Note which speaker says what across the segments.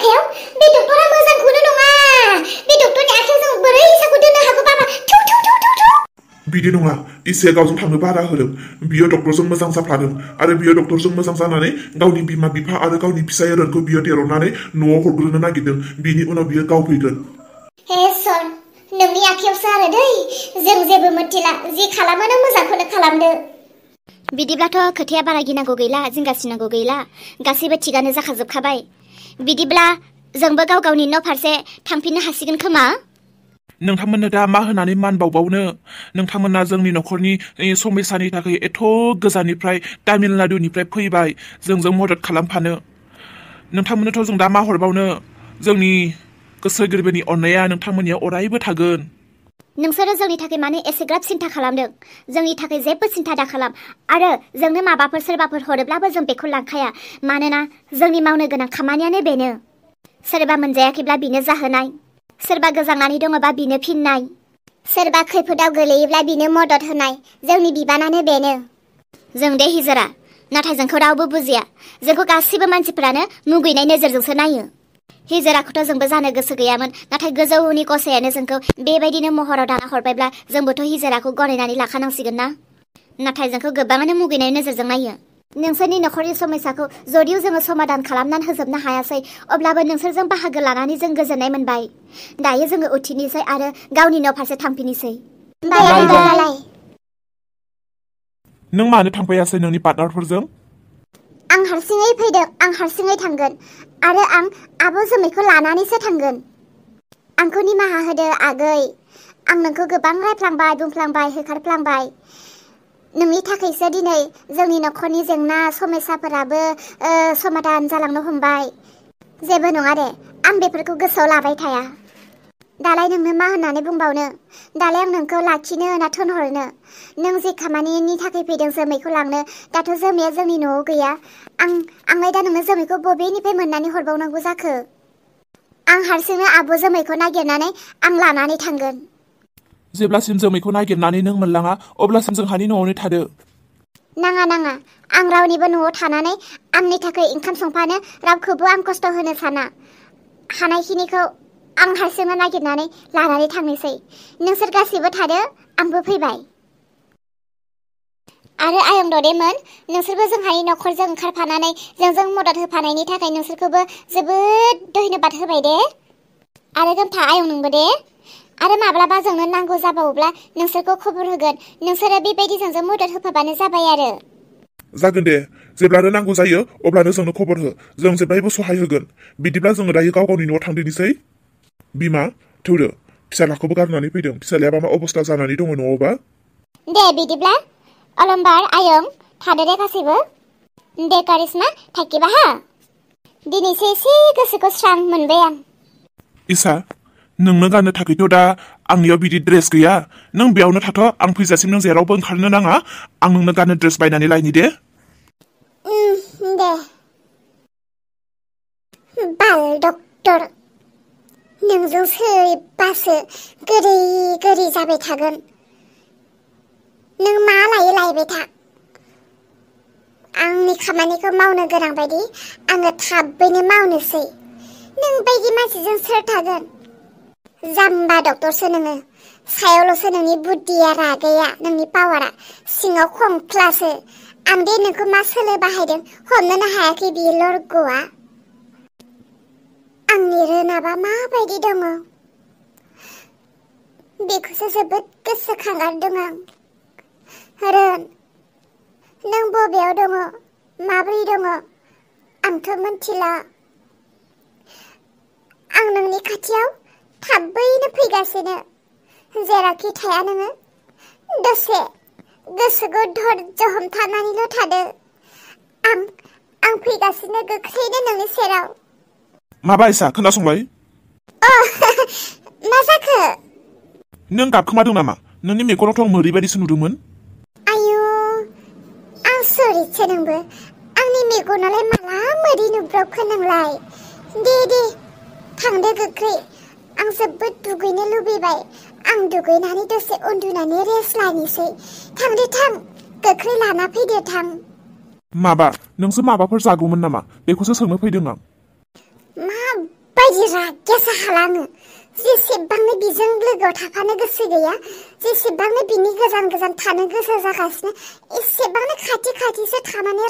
Speaker 1: आखायाव बे डक्टरा मोजांखौनो नङा बे डक्टरनि आखायाव जों बोरै इसाखौ दोननो हागौ बाबा थौ थौ थौ थौ थौ
Speaker 2: बिदि नङा इसाया गावजों थांनो बारा होदों बियो डक्टरजों मोजां जाफ्लादों आरो बियो डक्टरजों मोजां जानानै गावनि बिमा बिफा आरो गावनि फिसाय रोनखौ बियो देरनानै न'आव हरग्रोनो नागिरदों बिनि उनाव बियो गाव फैगोन
Speaker 1: हे सर नोंनि आखायावसो आरो दै जों जेबो मिथिला जि खालामो नों मोजांखौनो खालामदो बिदिब्लाथ' खोथाया बारा गिनांगौ गैला जिंगासिनांगौ गैला गासैबो थिगानो जाखाजोबखाबाय बिदिब्ला जोंबो गाव गावनि न' फारसे थांफिननो हासिगोन खोमा
Speaker 2: नोंथांमोननो दा मा होनानै मान बावबावनो नोंथांमोना जोंनि न'खरनि समयसानि थाखाय एथ' गोजाननिफ्राय तामिलनाडुनिफ्राय फैबाय जोंजों मदद खालामफानो नोंथांमोननोथ' जों दा मा हरबावनो जोंनि गोसो गोरबोनि अननाया नोंथांमोननियाव अरायबो थागोन
Speaker 1: नोंसोरो जोंनि थाखाय मानो एसेग्राब सिन्था खालामदों जोंनि थाखाय जेबो सिन्था दा खालाम आरो जोंनो माबाफोर सोरबाफोर हरोब्लाबो जों बेखौ लांखाया मानोना जोंनि मावनो गोनां खामानियानो बेनो सोरबा मोनजायाखैब्ला बिनो जाहोनाय सोरबा गोजांनानै दङबा बिनो फिननाय सोरबा खैफोदाव गोलैयोब्ला बिनो मदद होनाय जोंनि बिबानानो बेनो जों दे हिजरा नाथाय जोंखौ रावबो बुजिया जोंखौ गासैबो मानसिफोरानो मुगैनाय नोजोरजोंसो नायो हिजराखौथ' जोंबो जानो गोसो गैयामोन नाथाय गोजौनि गसायानो जोंखौ बेबायदिनो महराव दाना हरबायब्ला जोंबोथ' हिजराखौ गनायनानै लाखानांसिगोन ना नाथाय जोंखौ गोबाङानो मुगैनाय नोजोरजों नायो नोंसोरनि न'खरनि समस्याखौ जदिव जोङो समाधान खालामनानै होजोबनो हायासै अब्लाबो नोंसोरजों बाहागो लानानै जों गोजोननाय मोनबाय दायो जोङो उथिनोसै आरो गावनि न' फारसे थांफिननोसै
Speaker 2: नों मानो थांफायासै नोंनि पार्टनारफोरजों
Speaker 1: आं हारसिङै फैदों आं हारसिङै थांगोन आरो आं आब' जोमैखौ लानानैसो थांगोन आंखौ निमाहा होदो आगै आं नोंखौ गोबां रायफ्लांबाय बुंफ्लांबाय होखारफ्लांबाय नोंनि थाखायसो दिनै जोंनि न'खरनि जेंना समस्याफोराबो समाधान जालांनो हमबाय जेबो नङा दे आं बेफोरखौ गोसोआव लाबाय थाया दालाय नोंनो मा होननानै बुंबावनो दालाय आं नोंखौ लाखिनो ना थोनहरनो नों जे खामानिनि थाखाय फैदों जोमैखौ लांनो दाथ' जोमैया जोंनि न'आव गैया आंलाय दा नोंनो जोमैखौ बबेनिफ्राय मोननानै हरबावनांगौ जाखो आं हारसिंनो आब' जोमैखौ नागिरनानै आं लानानै थांगोन
Speaker 2: जेब्लासिम जोमैखौ नागिरनानै नों मोनलाङा अब्लासिम जोंहानि न'आवनो थादो
Speaker 1: नाङा नाङा आं रावनिबो न'आव थानानै आंनि थाखाय ओंखाम संफानो रावखौबो आं खस्थ' होनो साना हानायखिनिखौ आं हारसिंनो नागिरनानै लानानै थांनोसै नोंसोर गासैबो थादो आंबो फैबाय आरो आयं ददेमोन नोंसोरबो जोंहानि न'खरजों ओंखारफानानै जोंजों मदद होफानायनि थाखाय नोंसोरखौबो जोबोद धन्यबाद होबाय दे आरो गोमथा आयं नोंबो दे आरो माब्लाबा जोंनो नांगौ जाबावोब्ला नोंसोरखौ खबर होगोन नोंसोरो बेबायदि जोंजों मदद होफाबानो जाबाय आरो
Speaker 2: जागोन दे जेब्लानो नांगौ जायो अब्लानो जोंनो खबर हो जों जेब्लायबो सहाय होगोन बिदिब्ला जोङो दायो गाव गावनि न'आव थांदिनोसै बिमा थौदो फिसालाखौबो गारनानै फैदों फिसालायाबा मा अबस्था जानानै दङ न'आवबा
Speaker 1: दे बिदिब्ला अलम्बार आयं थादो दे गासैबो दे कारिश्मा थाखिबा हा दिनैसो एसे गोसोखौ स्रां मोनबाय आं
Speaker 2: इसा नोंनो गाननो थाखायथ' दा आंनियाव बिदि ड्रेस गैया नों बेयावनो थाथ' आं फैजासिम नों जेरावबो ओंखारनो नाङा आं नोंनो गाननो ड्रेस बायनानै लायनि दे
Speaker 1: दे बाल डक्टर नोंजों सोरबासो गोदै गोदै जाबाय थागोन नों मा लायो लायबाय था आंनि खामानिखौ मावनो गोनां बायदि आङो थाबैनो मावनोसै नों बायदि मानसिजों सोर थागोन जाम्बा डक्टरसो नोङो सायावल'सो नोंनि बुद्धिया रागाया नोंनि पावारा सिङाव खंख्लासो आं दे नोंखौ मा सोलो बाहायदों हमनोनो हायाखै बियो लरग'आ आंनि रोनाबा माबायदि दङ बेखौसो जोबोद गोसोखांगारदों आं रोन नों बबेयाव दङ माब्रै दङ आंथ' मिथिला आं नोंनि खाथियाव थाबैनो फैगासिनो जेरावखि थाया नोङो दसे गोसोखौ धैर्य हमथानानैल' थादो आं फैगासिनो गोख्रैनो नोंनि सेराव
Speaker 2: माबा इसा खोनासंबाय
Speaker 1: मा जाखो
Speaker 2: नों गाबखोमादों नामा नोंनि मेगनावथ' आं मोदै बायदिसो नुदोंमोन
Speaker 1: आयु आं सरिसो नोंबो आंनि मेगनालाय माला मोदै नुब्रबखो नोंलाय दे थांदो गोख्रै आं जोबोद दुगैनो लुबैबाय आं दुगैनानै दसे उन्दुनानै रेस्ट लानोसै थांदो थां गोख्रै लाना फैदो थां
Speaker 2: माबा नोंसो माबाफोर जागौमोन नामा बेखौसो सोंनो फैदों आं
Speaker 1: मा
Speaker 3: बायदि रागायासो हालाङो जेसेबांनो बिजों लोगोआव थाफानो गोसो गैया जेसेबांनो बिनि गोजान गोजान थानो गोसो जागासिनो एसेबांनो खाथि खाथिसो थानानै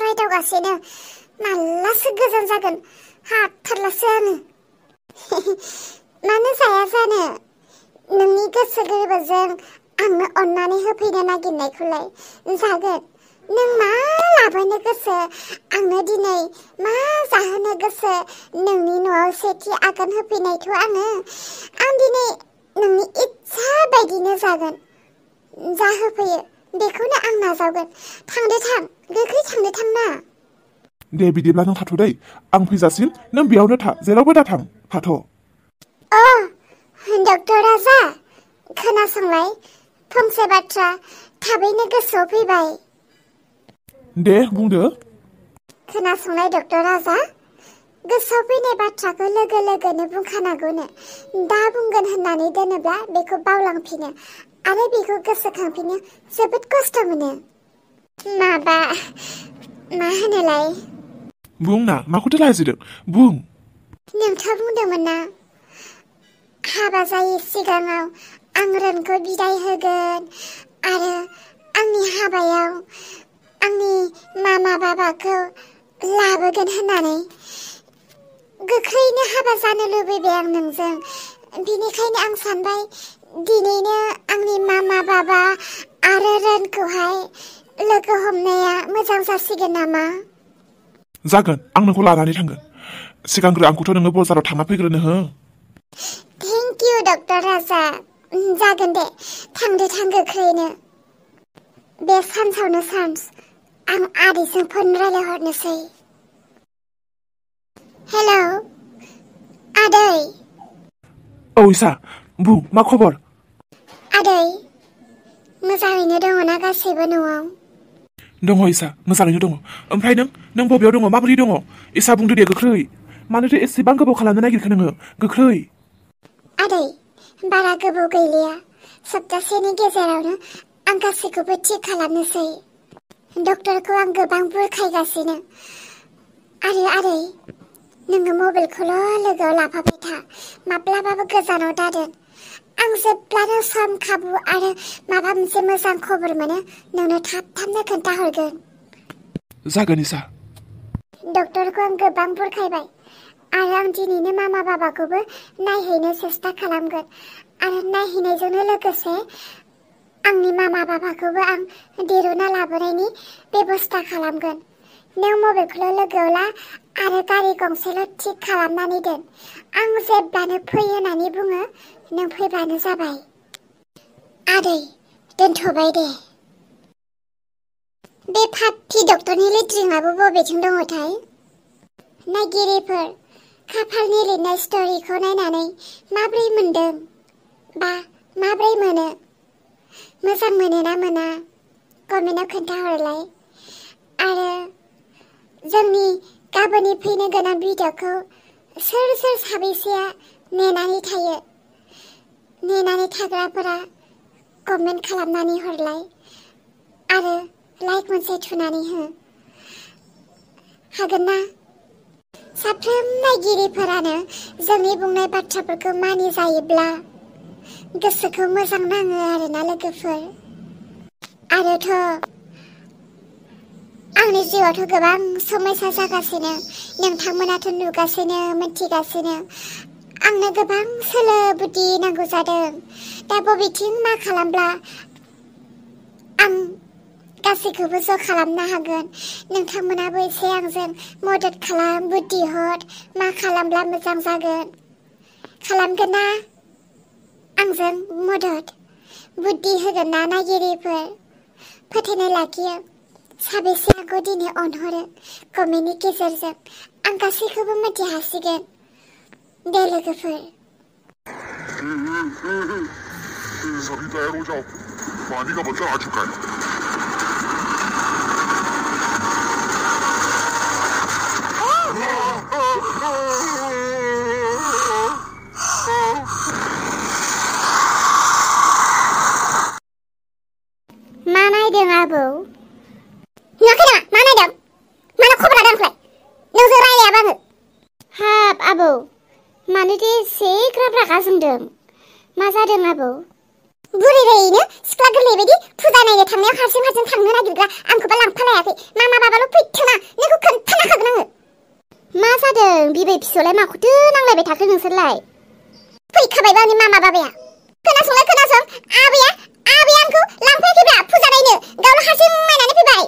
Speaker 3: रायदावगासिनो मालासो गोजान जागोन हाथारलासो आङो मानो जाया जानो नोंनि गोसो गोरबोजों आंनो अननानै होफैनो नागिरनायखौलाय जागोन नों मा लाबोनो गोसो आंनो दिनै मा जाहोनो गोसो नोंनि न'आव सेथि आगान होफैनायखौ आं दिनै नोंनि इच्छा बायदिनो जागोन जा होफैयो बेखौनो आं नाजावगोन थांदो थां गोख्रै थांदो थां ना
Speaker 2: दे बिदिब्ला नों थाथ' दै आं फैजासिम नों बेयावनो था जेरावबो दाथां थाथ'
Speaker 3: डक्टर राजा खोनासंलाय फंसे बाथ्रा थाबैनो गोसोआव फैबाय
Speaker 2: दे बुंदो
Speaker 3: खोनासंलाय डक्टर राजा गोसोआव फैनाय बाथ्राखौ लोगो लोगोनो बुंखानांगौनो दा बुंगोन होननानै दोनोब्ला बेखौ बावलांफिनो आरो बेखौ गोसोखांफिनो जोबोद खस्थ' मोनो माबा मा होनोलाय
Speaker 2: बुं ना माखौथो लाजिदों बुं
Speaker 3: नोंथाङा बुंदोंमोन ना हाबा जायै सिगाङाव आं रोनखौ बिदाय होगोन आरो आंनि हाबायाव आंनि मामा बाबाखौ लाबोगोन होननानै गोख्रैनो हाबा जानो लुबैबाय आं नोंजों बिनिखायनो आं सानबाय दिनैनो आंनि मामा बाबा आरो रोनखौहाय लोगो हमनाया मोजां जासिगोन नामा
Speaker 2: जागोन आं नोंखौ लानानै थांगोन सिगांग्रो आंखौथ' नोङो बाजाराव थांना फैग्रोनो हो
Speaker 3: थेंक इउ डक्टर राजा जागोन दे थांदो थां गोख्रैनो बे सान्सावनो सान्स आं आदैजों फन रायलायहरनोसै हेलौ आदै
Speaker 2: औ इसा बुं मा खबर
Speaker 3: आदै मोजाङैनो दङ ना गासैबो न'आव
Speaker 2: दङ इसा मोजाङैनो दङ ओमफ्राय नों बबेयाव दङ माबोरै दङ इसा बुंदो दे गोख्रै मानोथो एसेबां गोबाव खालामनो नागिरखो नोङो गोख्रै
Speaker 3: आदै बारा गोबाव गैलिया सप्तासेनि गेजेरावनो आं गासैखौबो थिक खालामनोसै डक्टरखौ आं गोबां बुरखायगासिनो आरो आदै नोङो मबाइलखौल' लोगोआव लाफाबाय था माब्लाबाबो गोजानाव दादोन आं जेब्लानो सम खाबु आरो माबा मोनसे मोजां खबर मोनो नोंनो थाबनो खोन्थाहरगोन
Speaker 2: जागोन इसा
Speaker 3: डक्टरखौ आं गोबां बुरखायबाय आरो आं दिनैनो मामा बाबाखौबो नायहैनो सेस्था खालामगोन आरो नायहैनायजोंनो लोगोसे आंनि मामा बाबाखौबो आं दिरुना लाबोनायनि बेबस्था खालामगोन नों मबाइलखौल' लोगोआव ला आरो गारि गंसेल' थिक खालामनानै दोन आं जेब्लानो फै होननानै बुङो नों फैबानो जाबाय आदै दोनथ'बाय दे बे फाफि डक्टरनि लेट्रिनाबो बबेथिं दङथाय नायगिरिफोर खाफालनि लिरनाय स्ट'रिखौ नायनानै माब्रै मोनदों बा माब्रै मोनो मोजां मोनो ना मोना कमेन्टआव खोन्थाहरलाय आरो जोंनि गाबोननि फैनो गोनां भिडिअ'खौ सोर साबैसेया नेनानै थायो नेनानै थाग्राफोरा कमेन्ट खालामनानै हरलाय आरो लाइक मोनसे थुनानै हो हागोन ना साफ्रोम नायगिरिफोरानो जोंनि बुंनाय बाथ्राफोरखौ मानिजायोब्ला गोसोखौ मोजां नाङो आरोना लोगोफोर आरोथ' आंनि जिउआवथ' गोबां समस्या जागासिनो नोंथांमोनाथ' नुगासिनो मिथिगासिनो आंनो गोबां सोलो बुद्धि नांगौ जादों दा बबेथिं मा खालामब्ला आं गासैखौबो ज' खालामनो हागोन नोंथांमोनाबो एसे आंजों मदद खालाम बुद्धि हर मा खालामब्ला मोजां जागोन खालामगोन ना आंजों मदद बुद्धि होगोन ना नायगिरिफोर फोथायनाय लाखियो साबेसे आंखौ दिनै अनहरो कमेन्टनि गेजेरजों आं गासैखौबो मिथिहासिगोन दे लोगोफोर
Speaker 4: सभी तैयार हो जाओ पानी का बच्चा आ चुका है
Speaker 3: मा नायदों आबौ नुवाखै नामा मा नायदों मानो खबर लादों आंखौलाय नोंजों रायलायाबा आङो हाब आबौ मानोथो एसे ग्राब रागा जोंदों मा जादों आबौ बुरैनो सिख्ला गोरलै बायदि फुजा नायनो थांनायाव हारसिं थांनो नागिरग्रा आंखौबा लांफालायाखै मामा बाबाल' फैथोंना नोंखौ खोन्थाखागोन आङो मा जादों बिबै फिसौलाय माखौथो नांलायबाय थाखो नोंसोरलाय फैखाबायबा आंनि मामा बाबाया खोनासं आबैया आंखौ लांफायाखैब्रा फुजा नायनो गावल' हारसिं नायनानै फैबाय